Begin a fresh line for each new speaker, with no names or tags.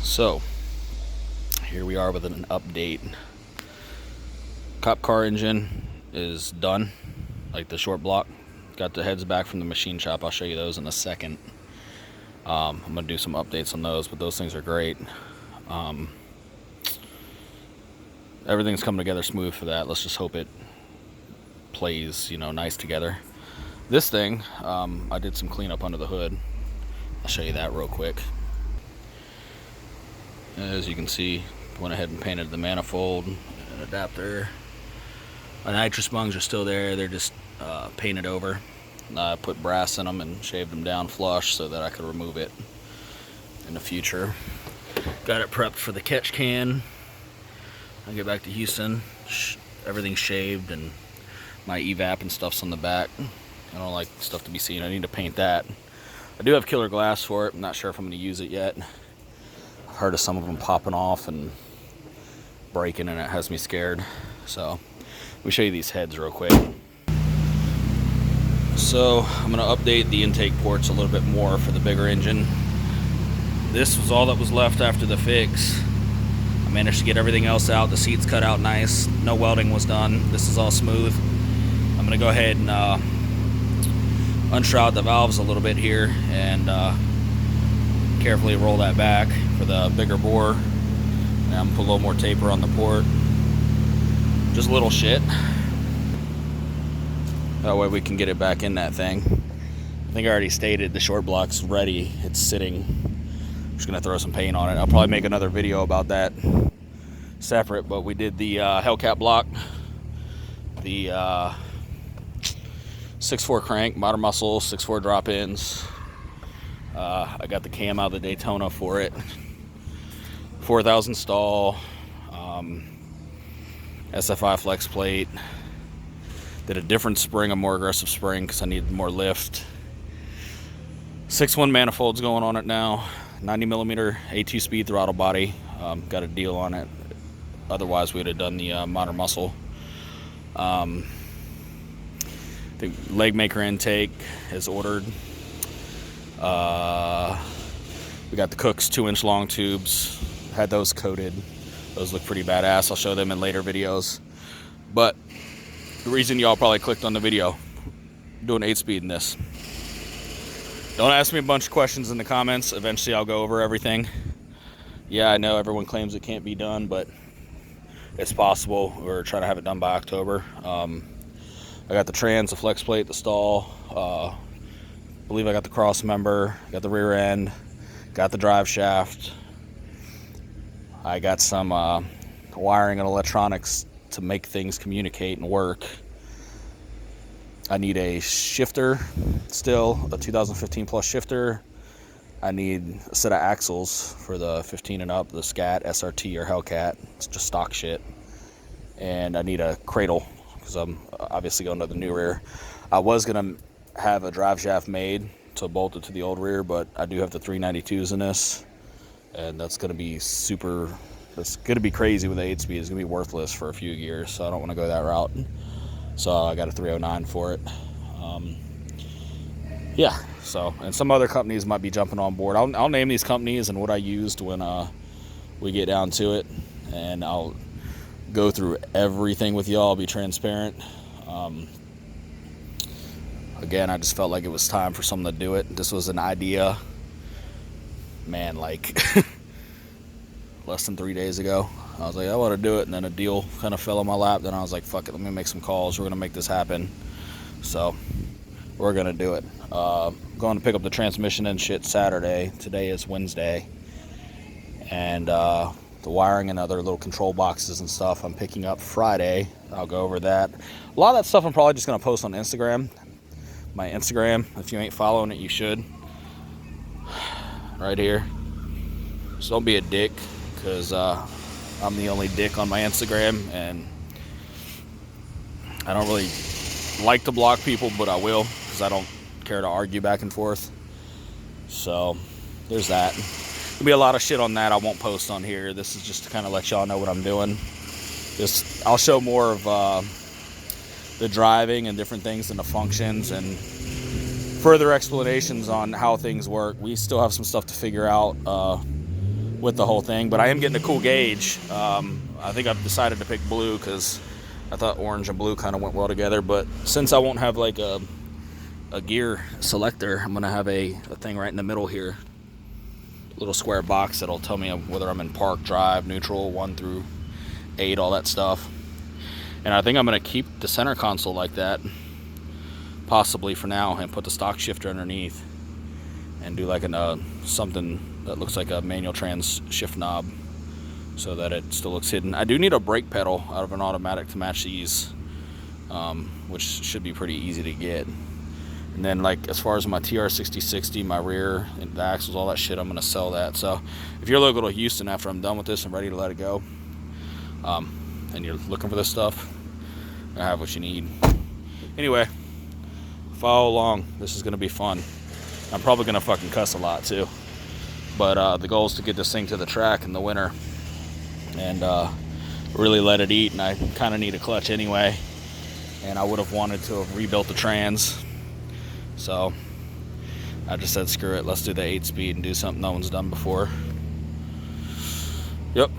So here we are with an update. Cop car engine is done, like the short block. Got the heads back from the machine shop. I'll show you those in a second. I'm gonna do some updates on those, but those things are great. Everything's coming together smooth for that. Let's just hope it plays, nice together. This thing, I did some cleanup under the hood. I'll show you that real quick. As you can see, went ahead and painted the manifold and adapter. My nitrous bungs are still there. They're just painted over. I put brass in them and shaved them down flush so that I could remove it in the future. Got it prepped for the catch can. I get back to Houston, everything's shaved and my evap and stuff's on the back. I don't like stuff to be seen. I need to paint that. I do have killer glass for it. I'm not sure if I'm going to use it yet. I've heard of some of them popping off and breaking, and it has me scared. So let me show you these heads real quick. So I'm going to update the intake ports a little bit more for the bigger engine. This was all that was left after the fix. I managed to get everything else out. The seats cut out nice. No welding was done. This is all smooth. I'm going to go ahead and unshroud the valves a little bit here and carefully roll that back for the bigger bore. And I'm gonna put a little more taper on the port. Just little shit. That way we can get it back in that thing. I think I already stated the short block's ready. It's sitting. I'm just gonna throw some paint on it. I'll probably make another video about that separate, but we did the Hellcat block, the 6.4 crank, motor muscle, 6.4 drop-ins. I got the cam out of the Daytona for it. 4,000 stall, SFI flex plate. Did a different spring, a more aggressive spring because I needed more lift. 6.1 manifolds going on it now. 90mm A2 speed throttle body. Got a deal on it. Otherwise, we would have done the motor muscle. The leg maker intake is ordered. We got the Cook's 2-inch long tubes. Had those coated. Those look pretty badass. I'll show them in later videos. But the reason y'all probably clicked on the video, I'm doing 8-speed in this. Don't ask me a bunch of questions in the comments. Eventually I'll go over everything. Yeah, I know everyone claims it can't be done, but it's possible. We're trying to have it done by October. I got the trans, the flex plate, the stall. I believe I got the cross member, got the rear end, got the drive shaft. I got some wiring and electronics to make things communicate and work. I need a shifter still, a 2015 plus shifter. I need a set of axles for the 15 and up, the Scat, SRT, or Hellcat. It's just stock shit. And I need a cradle because I'm obviously going to the new rear. I was going to have a drive shaft made to bolt it to the old rear, but I do have the 392s in this, and that's going to be that's going to be crazy with the 8-speed. It's going to be worthless for a few years, so I don't want to go that route. So I got a 309 for it. Yeah, so, and some other companies might be jumping on board. I'll name these companies and what I used when we get down to it, and I'll go through everything with y'all. I'll be transparent. Again, I just felt like it was time for someone to do it. This was an idea, man, like less than 3 days ago. I was like, I want to do it, and then a deal kind of fell on my lap. Then I was like, fuck it, let me make some calls. We're going to make this happen. So we're going to do it. Going to pick up the transmission and shit Saturday. Today is Wednesday. And the wiring and other little control boxes and stuff I'm picking up Friday. I'll go over that. A lot of that stuff I'm probably just going to post on Instagram. My Instagram, if you ain't following it, you should. Right here. So don't be a dick, because I'm the only dick on my Instagram, and I don't really like to block people, but I will, because I don't care to argue back and forth. So there's that. There'll be a lot of shit on that I won't post on here. This is just to kind of let y'all know what I'm doing. I'll show more of the driving and different things and the functions and further explanations on how things work. We still have some stuff to figure out with the whole thing. But I am getting a cool gauge. I think I've decided to pick blue because I thought orange and blue kind of went well together. But since I won't have like a gear selector, I'm gonna have a thing right in the middle here, little square box that'll tell me whether I'm in park, drive, neutral, 1 through 8, all that stuff. And I think I'm gonna keep the center console like that, possibly for now, and put the stock shifter underneath and do like something that looks like a manual trans shift knob so that it still looks hidden. I do need a brake pedal out of an automatic to match these, which should be pretty easy to get. And then, like, as far as my TR6060, my rear, and the axles, all that shit, I'm going to sell that. So if you're local to Houston after I'm done with this and ready to let it go, and you're looking for this stuff, I have what you need. Anyway, follow along. This is going to be fun. I'm probably going to fucking cuss a lot, too. But the goal is to get this thing to the track in the winter and really let it eat. And I kind of need a clutch anyway. And I would have wanted to have rebuilt the trans. So I just said, screw it, let's do the 8-speed and do something no one's done before. Yep.